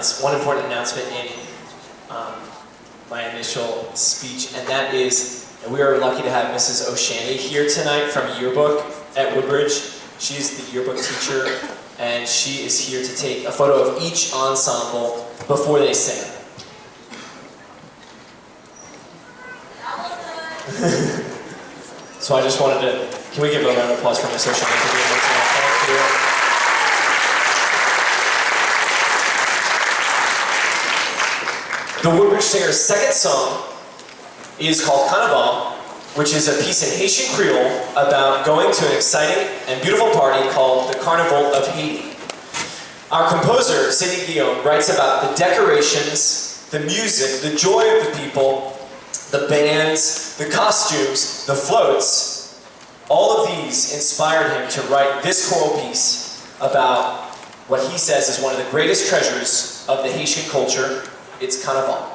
announce one important announcement in my initial speech, and that is that we are lucky to have Mrs. O'Shandy here tonight from Yearbook at Woodbridge. She is the yearbook teacher, and she is here to take a photo of each ensemble before they sing. So I just wanted to, can we give a round of applause for Miss O'Shandy for being here tonight? Thank you. The Woodbridge Singer's second song is called Carnaval, which is a piece in Haitian Creole about going to an exciting and beautiful party called the Carnival of Haiti. Our composer, Sidney Guillaume, writes about the decorations, the music, the joy of the people, the bands, the costumes, the floats. All of these inspired him to write this choral piece about what he says is one of the greatest treasures of the Haitian culture. It's Carnaval.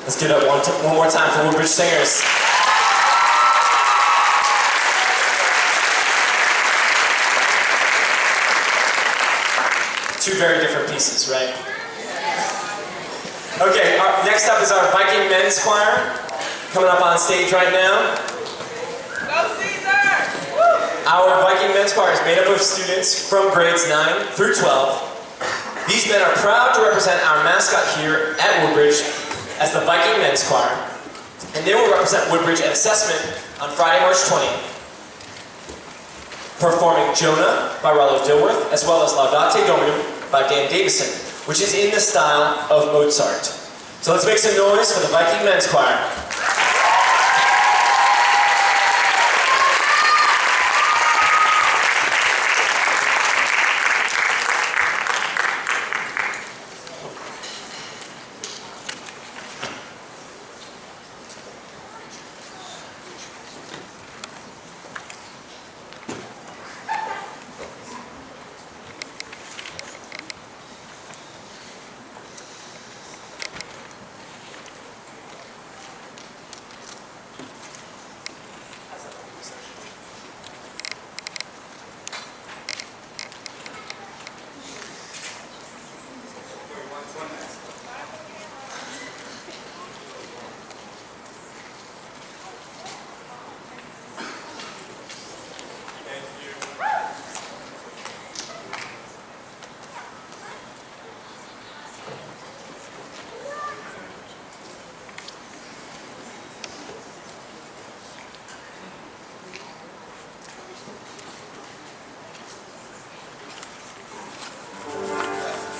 Let's give it up one more time for Woodbridge Singers. Two very different pieces, right? Okay, next up is our Viking Men's Choir, coming up on stage right now. Go Caesar! Our Viking Men's Choir is made up of students from grades 9 through 12. These men are proud to represent our mascot here at Woodbridge as the Viking Men's Choir, and they will represent Woodbridge at Assessment on Friday, March 20th, performing Jonah by Rollo Dilworth, as well as Laudate Domino by Dan Davison, which is in the style of Mozart. So let's make some noise for the Viking Men's Choir.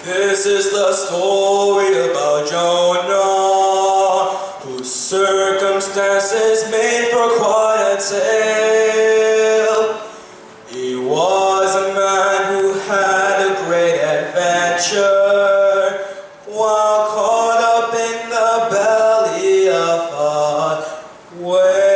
This is the story about Jonah, whose circumstances made for quite a tale. He was a man who had a great adventure, while caught up in the belly of a whale.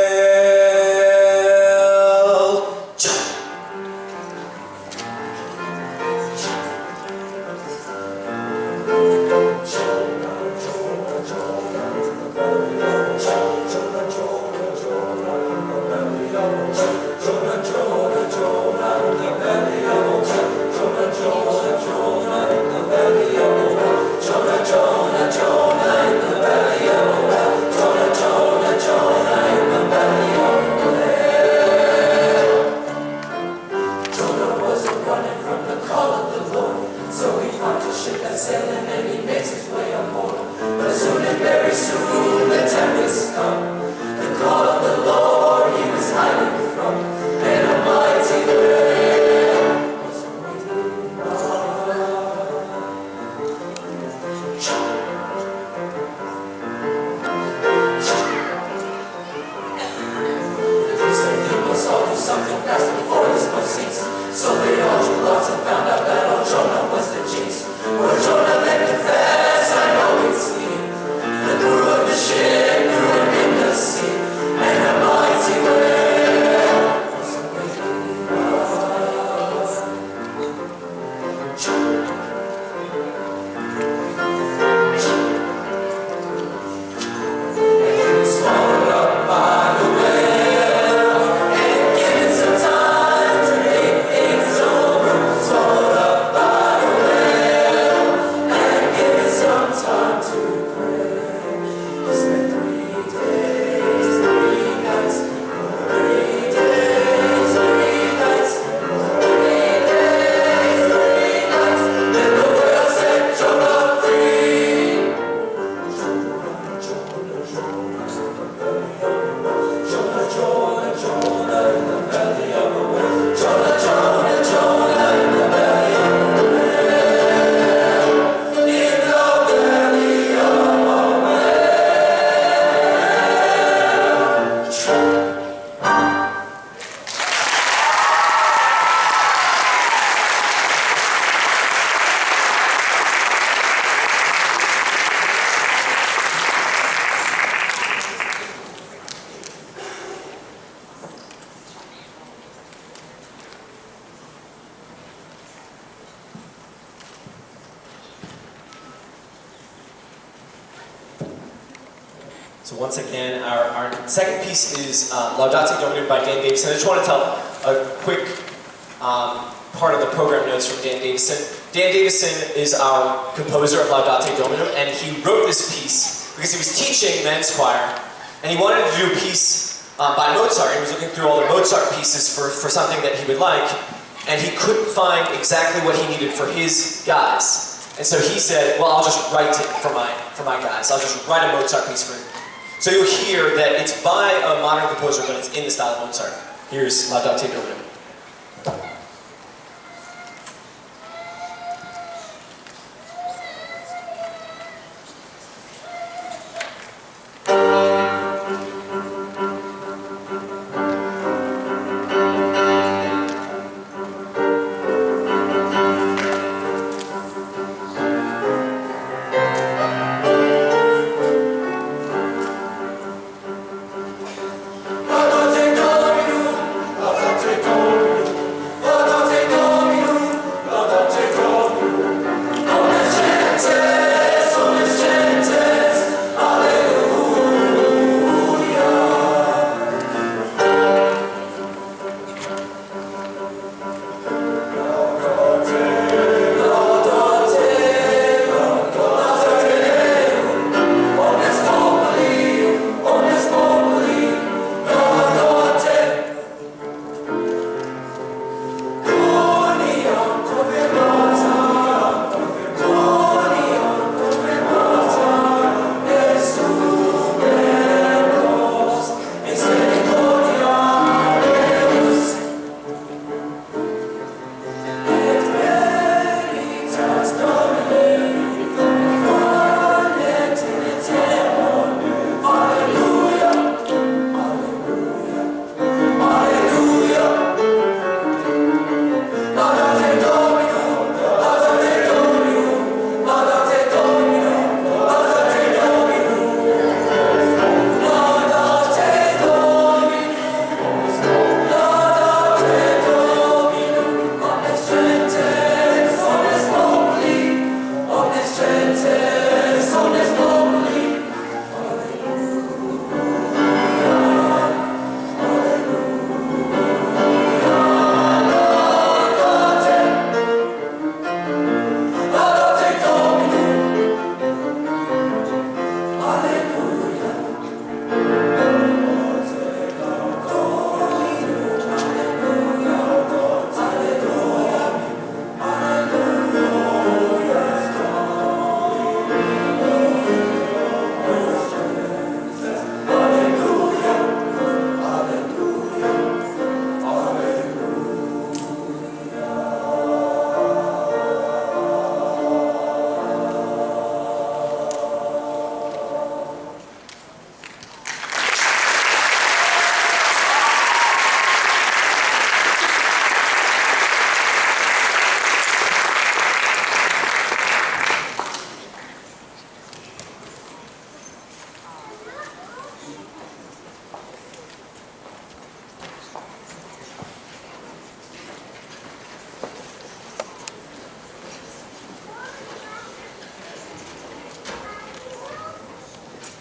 So once again, our second piece is Laudate Domino by Dan Davison. I just want to tell a quick part of the program notes from Dan Davison. Dan Davison is our composer of Laudate Domino, and he wrote this piece because he was teaching men's choir, and he wanted to do a piece by Mozart. He was looking through all the Mozart pieces for something that he would like, and he couldn't find exactly what he needed for his guys. And so he said, well, I'll just write it for my guys. I'll just write a Mozart piece for him. So you'll hear that it's by a modern composer, but it's in the style of Mozart. Here's Laudate Domino.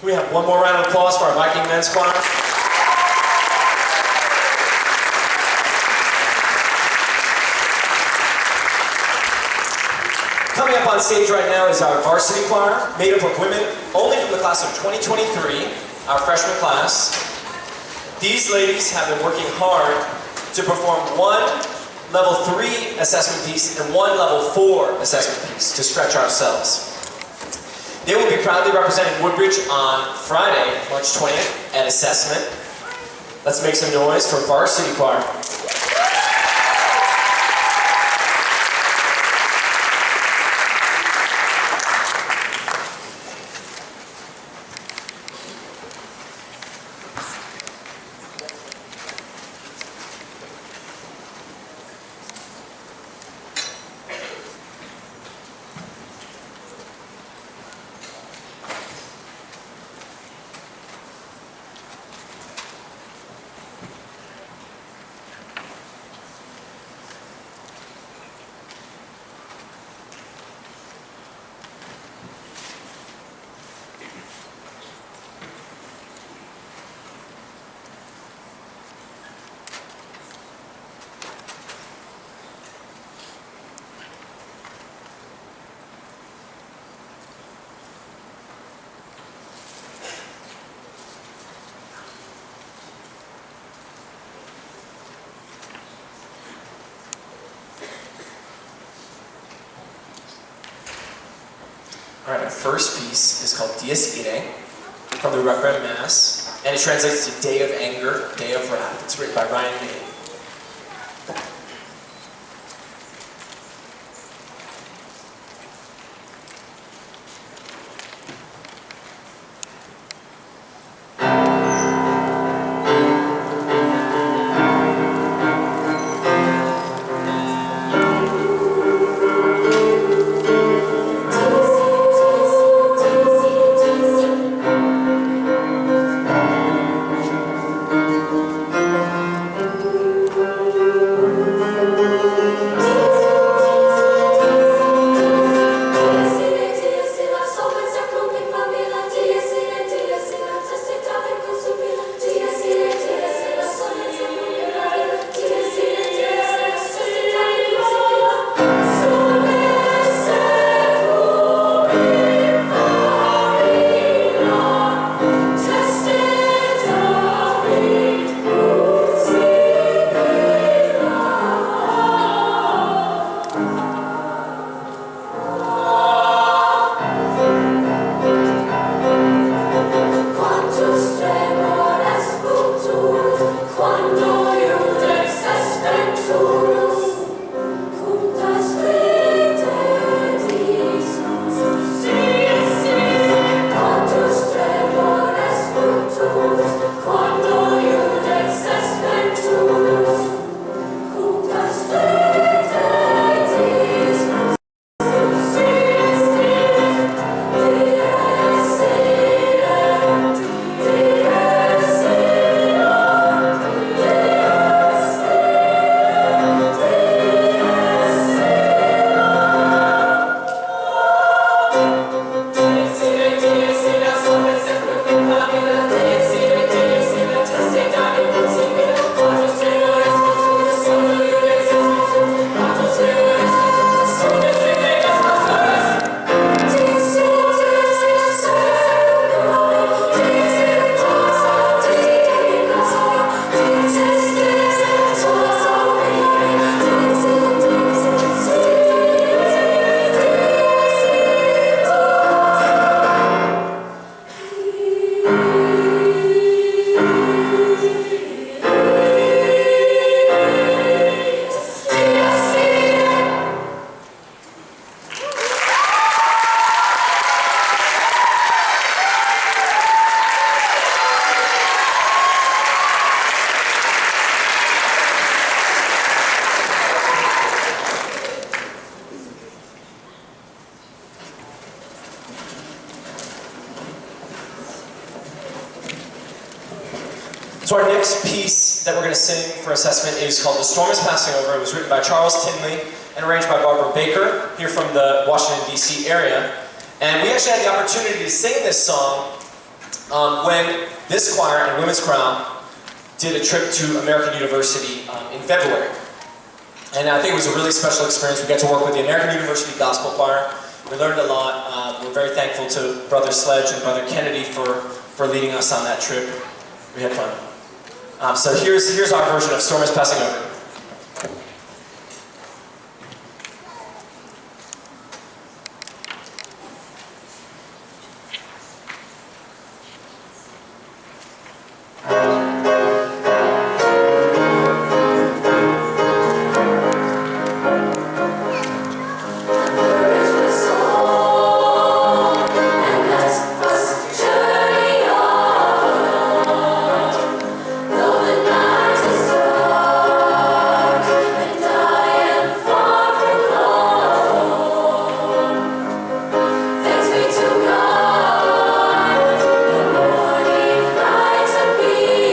Can we have one more round of applause for our Viking men's choir? Coming up on stage right now is our varsity choir, made up of women only from the class of 2023, our freshman class. These ladies have been working hard to perform one level 3 assessment piece and one level 4 assessment piece to stretch ourselves. They will be proudly representing Woodbridge on Friday, March 20th at Assessment. Let's make some noise for Varsity Choir. first piece is called Dies Irae, from the Requiem Mass, and it translates to Day of Anger, Day of Wrath. It's written by Ryan May. So our next piece that we're going to sing for assessment is called The Storm is Passing Over. It was written by Charles Tinley and arranged by Barbara Baker, here from the Washington, D.C. area. And we actually had the opportunity to sing this song when this choir and women's chorale did a trip to American University in February. And I think it was a really special experience. We got to work with the American University Gospel Choir. We learned a lot. We're very thankful to Brother Sledge and Brother Kennedy for leading us on that trip. We had fun. So here's our version of Storm is Passing Over. Be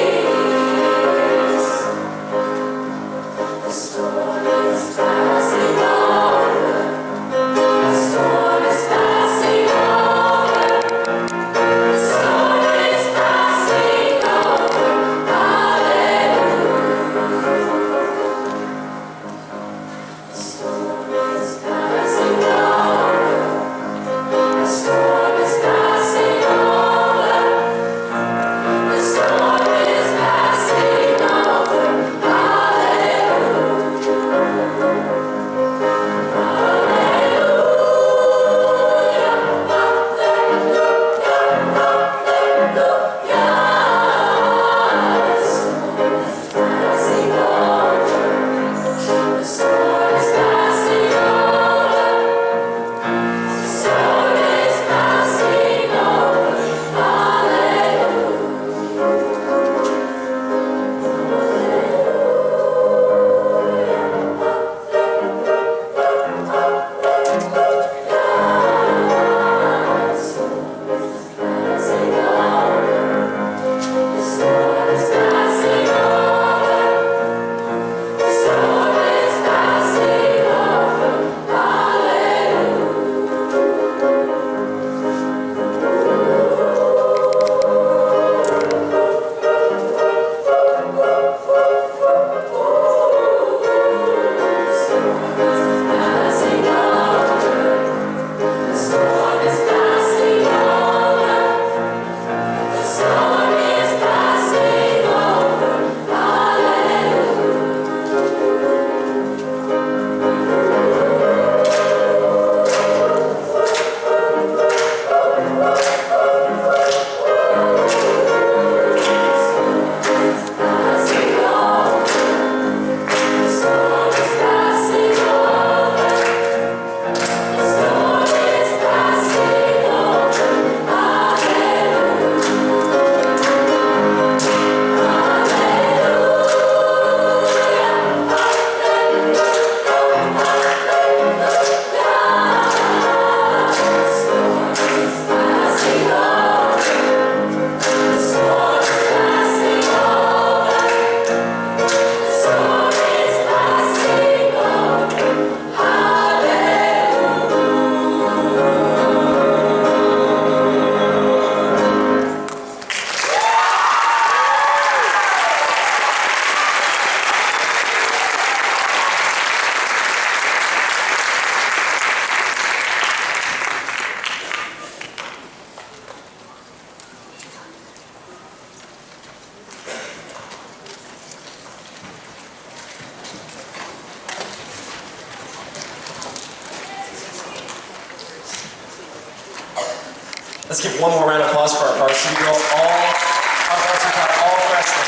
Let's give one more round of applause for our varsity girl, our varsity choir, all freshmen.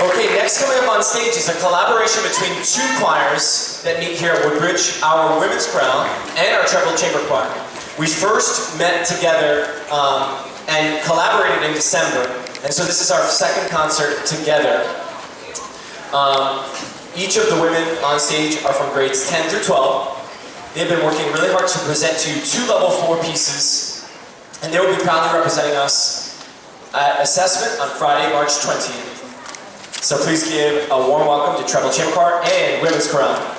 Okay, next coming up on stage is a collaboration between two choirs that meet here at Woodbridge, our women's chorale and our treble chamber choir. We first met together and collaborated in December, and so this is our second concert together. Each of the women on stage are from grades 10 through 12. They've been working really hard to present to you 2 level 4 pieces, and they will be proudly representing us at Assessment on Friday, March 20th. So please give a warm welcome to treble chamber choir and women's chorale.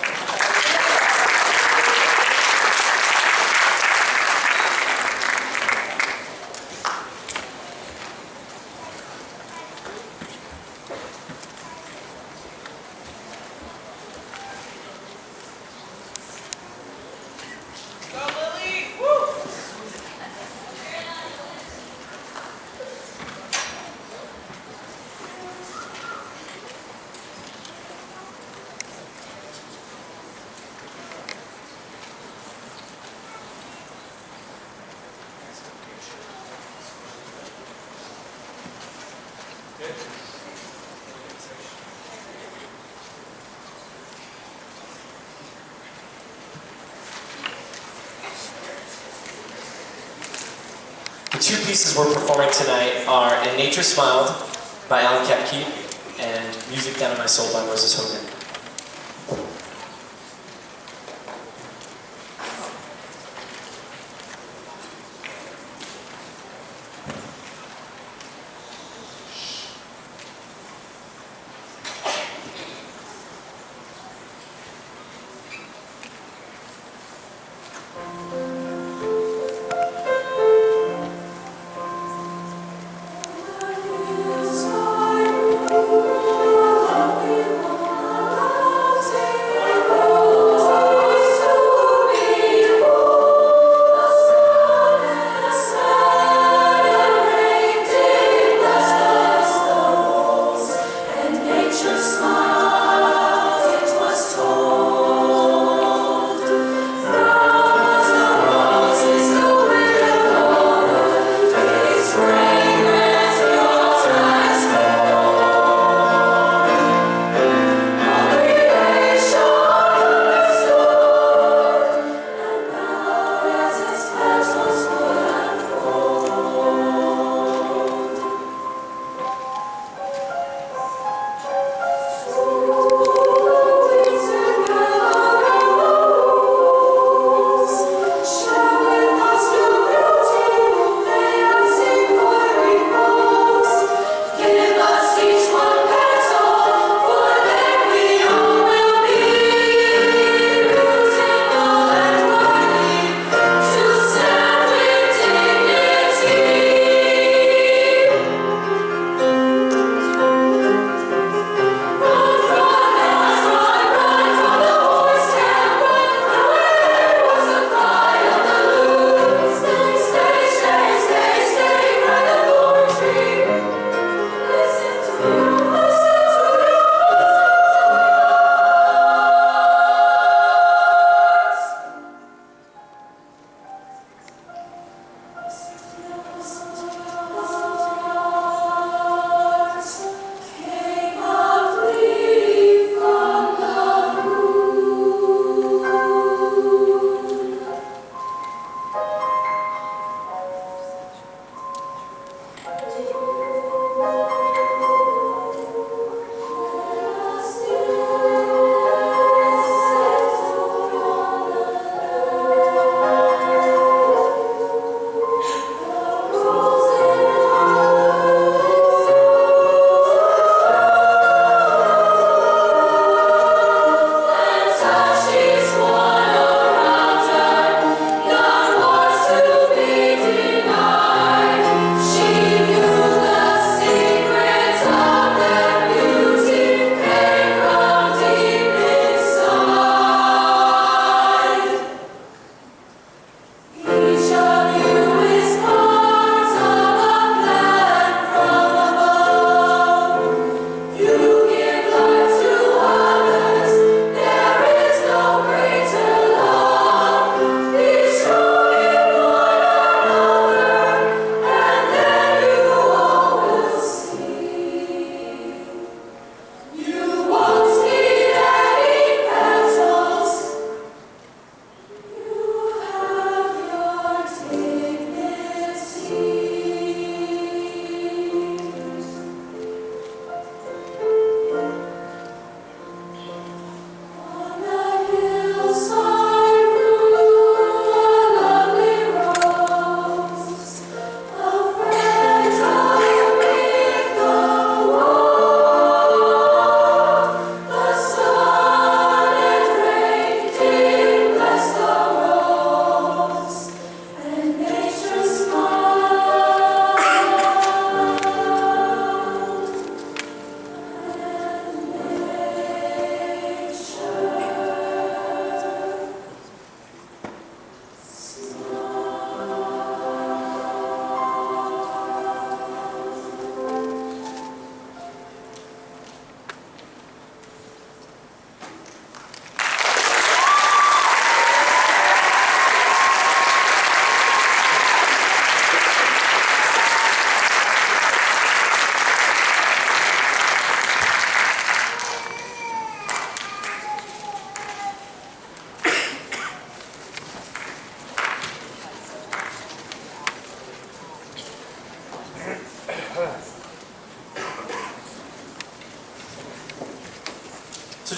The 2 pieces we're performing tonight are And Nature Smiled by Alan Kepke and Music Down in My Soul by Moses Hogan.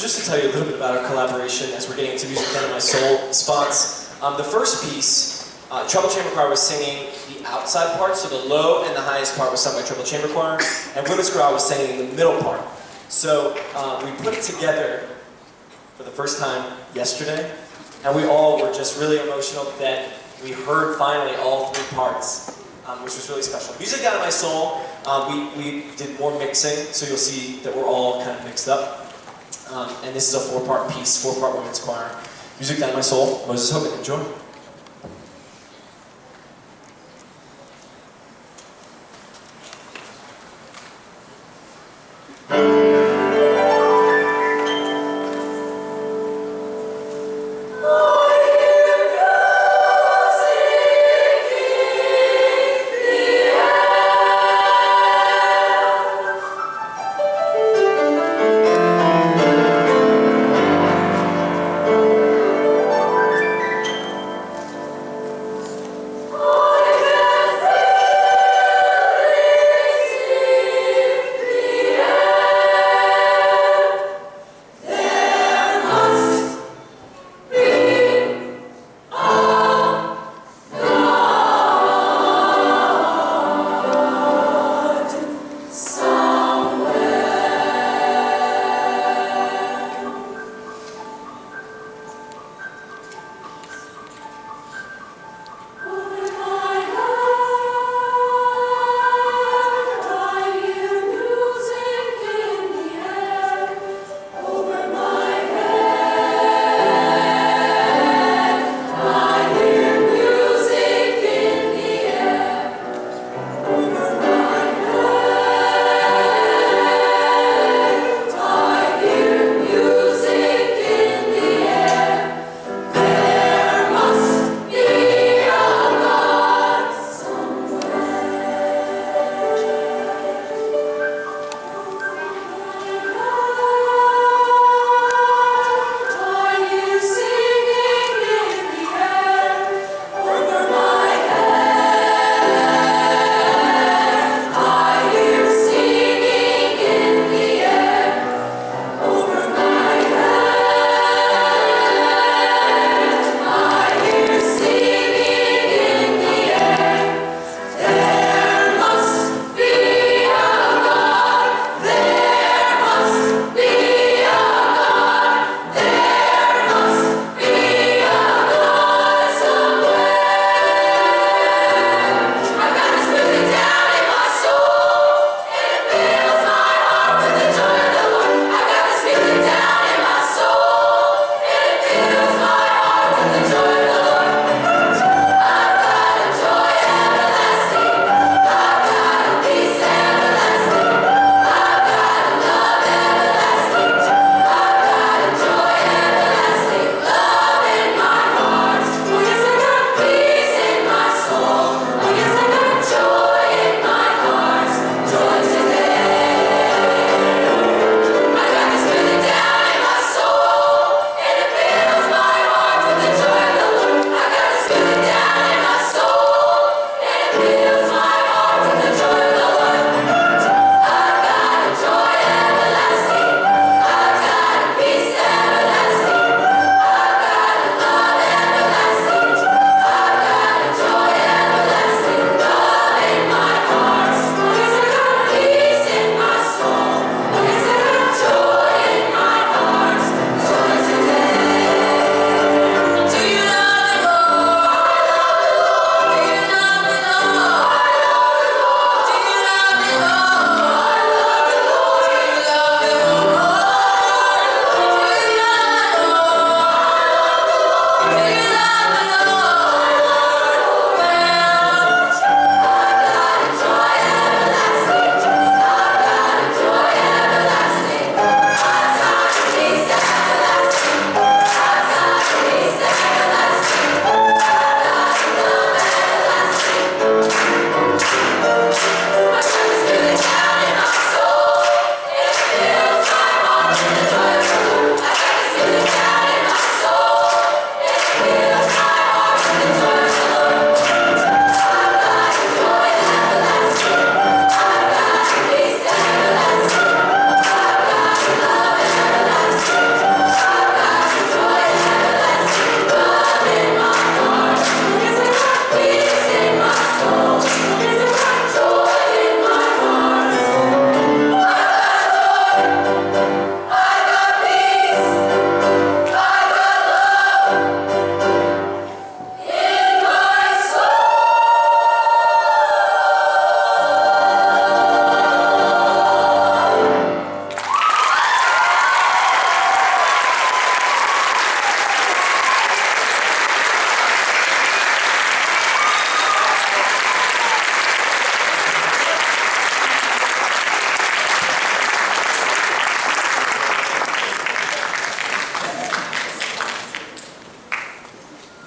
just to tell you a little bit about our collaboration as we're getting into Music Down in My Soul spots. The first piece, Treble Chamber Choir was singing the outside part, so the low and the highest part was sung by Treble Chamber Choir, and Women's Chorale was singing the middle part. So we put it together for the first time yesterday, and we all were just really emotional that we heard finally all three parts, which was really special. Music Down in My Soul, we did more mixing, so you'll see that we're all kind of mixed up. And this is a four-part piece, four-part women's choir. Music Down in My Soul, Moses Hogan, enjoy.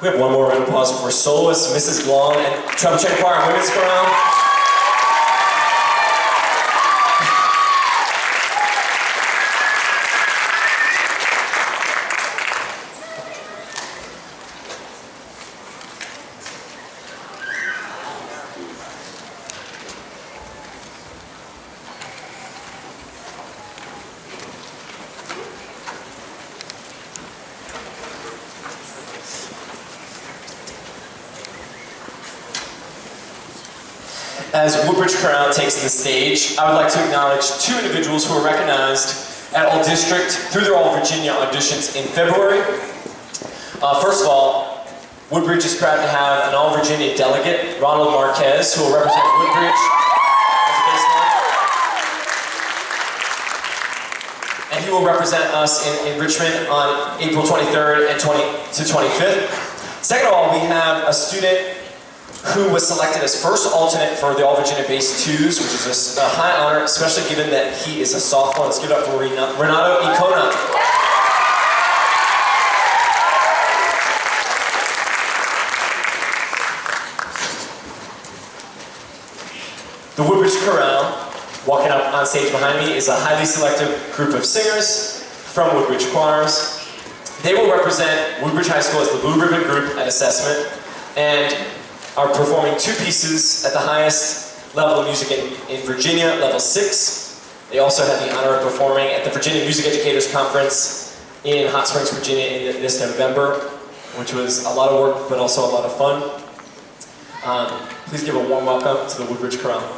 We have one more round of applause for soloist Mrs. Glong and Treble Check Choir and Women's Chorale. As Woodbridge Chorale takes the stage, I would like to acknowledge two individuals who were recognized at All District through their All Virginia auditions in February. First of all, Woodbridge is proud to have an All Virginia delegate, Ronald Marquez, who will represent Woodbridge as a baseline. And he will represent us in Richmond on April 23rd and 25th. Second of all, we have a student who was selected as first alternate for the All Virginia Bass 2s, which is a high honor, especially given that he is a sophomore. Let's give it up for Renato Icona. The Woodbridge Chorale, walking up on stage behind me, is a highly selective group of singers from Woodbridge choirs. They will represent Woodbridge High School as the Blue Ribbon Group at Assessment, and are performing two pieces at the highest level of music in Virginia, level 6. They also had the honor of performing at the Virginia Music Educators Conference in Hot Springs, Virginia this November, which was a lot of work, but also a lot of fun. Please give a warm welcome to the Woodbridge Chorale.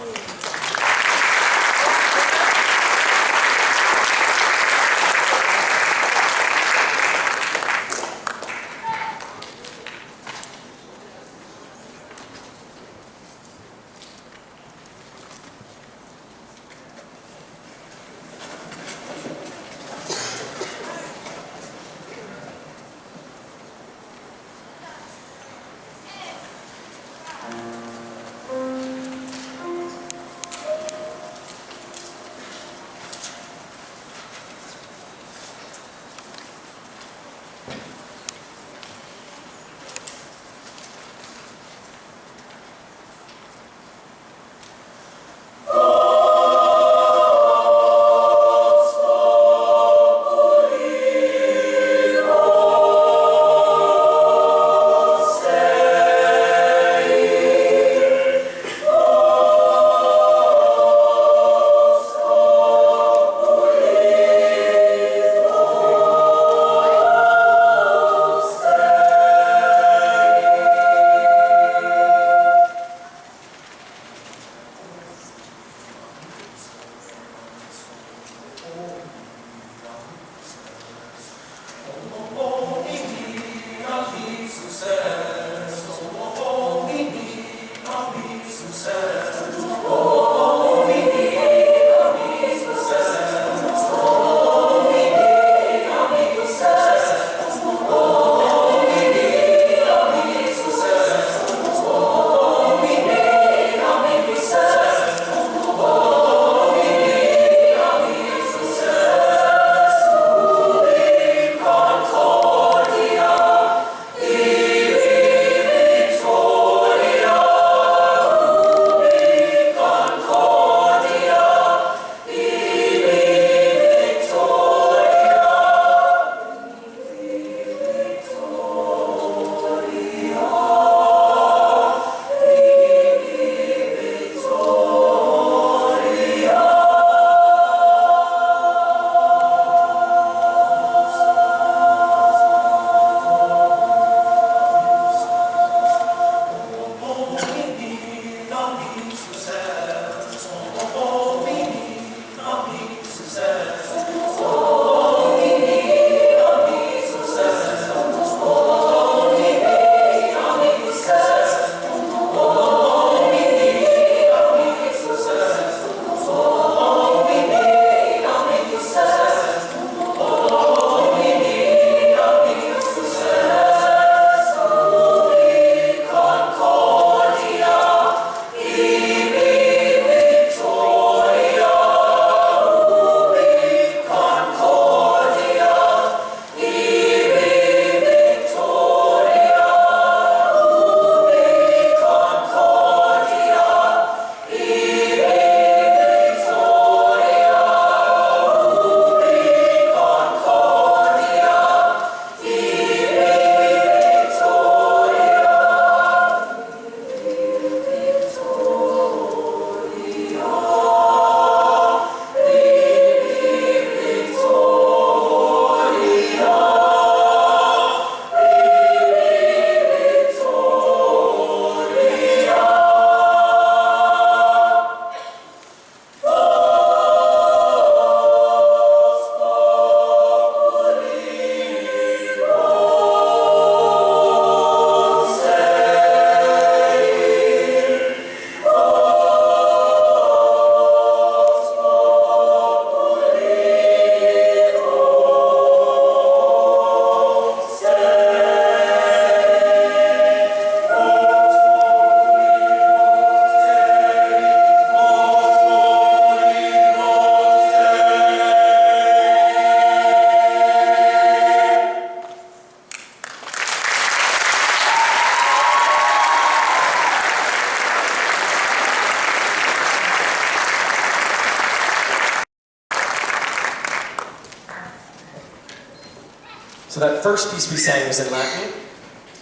So that first piece we sang was in Latin,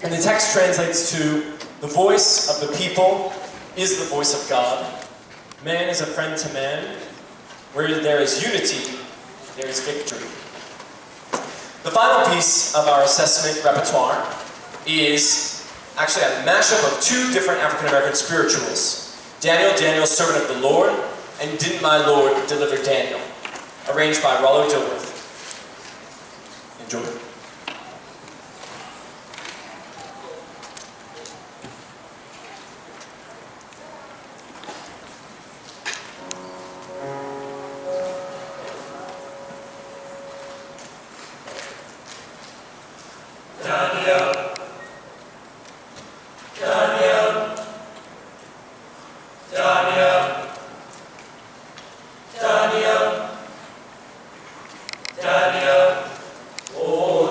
and the text translates to, "The voice of the people is the voice of God. Man is a friend to man. Where there is unity, there is victory." The final piece of our assessment repertoire is actually a mashup of two different African American spirituals. Daniel, Daniel, servant of the Lord, and Didn't My Lord Deliver Daniel, arranged by Rollo Dilworth. Enjoy. Oh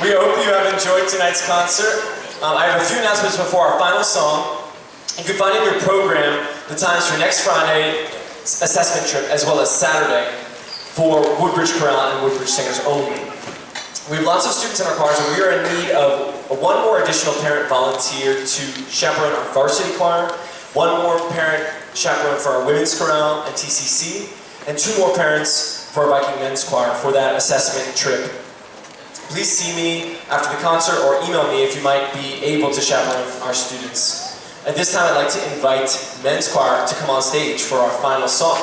We hope you have enjoyed tonight's concert. I have a few announcements before our final song. You can find in your program the times for next Friday assessment trip as well as Saturday for Woodbridge Chorale and Woodbridge Singers only. We have lots of students in our choirs, and we are in need of one more additional parent volunteer to chaperone our varsity choir, one more parent chaperone for our women's chorale and TCC, and 2 more parents for our Viking men's choir for that assessment trip. Please see me after the concert or email me if you might be able to chaperone our students. At this time, I'd like to invite men's choir to come on stage for our final song.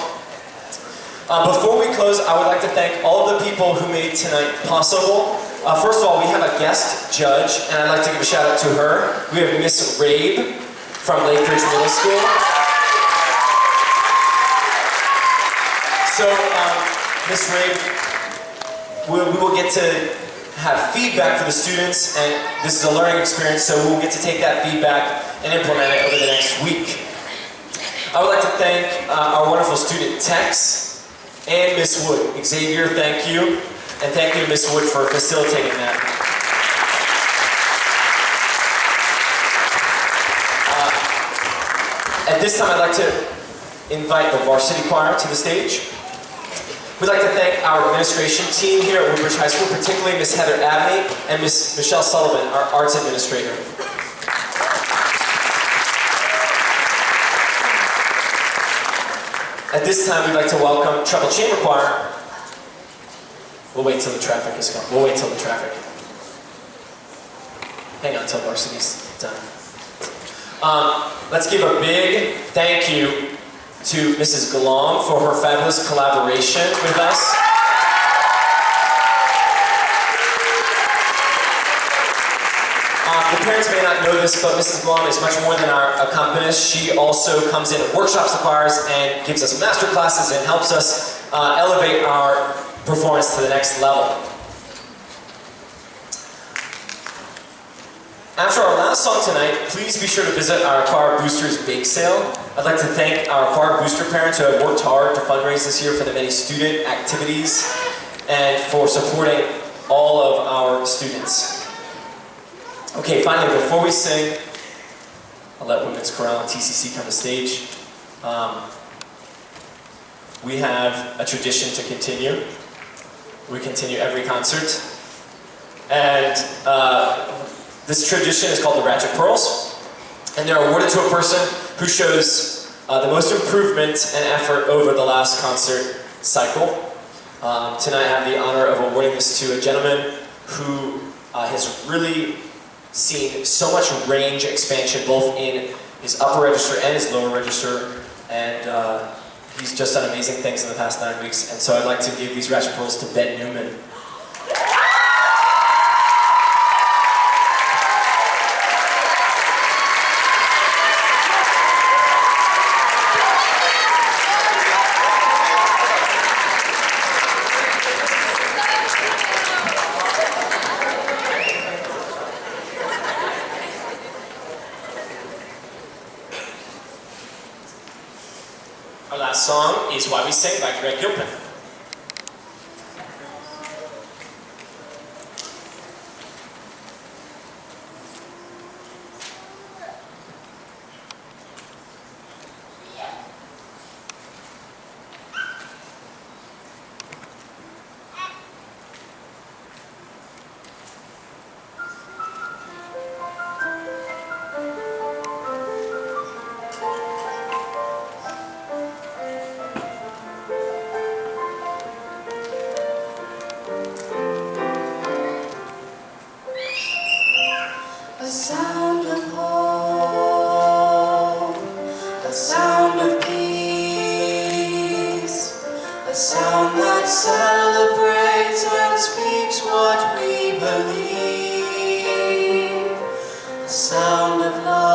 Before we close, I would like to thank all of the people who made tonight possible. First of all, we have a guest judge, and I'd like to give a shout out to her. We have Miss Rabe from Lakeridge Middle School. So, Miss Rabe, we will get to have feedback for the students, and this is a learning experience, so we'll get to take that feedback and implement it over the next week. I would like to thank our wonderful student Tex and Miss Wood. Xavier, thank you, and thank you to Miss Wood for facilitating that. At this time, I'd like to invite the varsity choir to the stage. We'd like to thank our administration team here at Woodbridge High School, particularly Miss Heather Abney and Miss Michelle Sullivan, our arts administrator. At this time, we'd like to welcome Treble Chamber Choir. We'll wait till the traffic is gone. We'll wait till the traffic. Hang on till varsity's done. Let's give a big thank you to Mrs. Galong for her fabulous collaboration with us. The parents may not know this, but Mrs. Galong is much more than our accompanist. She also comes in and workshops the choirs and gives us master classes and helps us elevate our performance to the next level. After our last song tonight, please be sure to visit our Choir Boosters Bake Sale. I'd like to thank our choir booster parents who have worked hard to fundraise this year for the many student activities and for supporting all of our students. Okay, finally, before we sing, I'll let Women's Chorale and TCC come to stage. We have a tradition to continue. We continue every concert. And this tradition is called the Ratchet Pearls. And they're awarded to a person who shows the most improvement and effort over the last concert cycle. Tonight I have the honor of awarding this to a gentleman who has really seen so much range expansion both in his upper register and his lower register, and he's just done amazing things in the past 9 weeks, and so I'd like to give these Ratchet Pearls to Ben Newman. Our last song is Why We Sing by Greg Gilpin. A sound of home, a sound of peace, a sound that celebrates and speaks what we believe, a sound of love.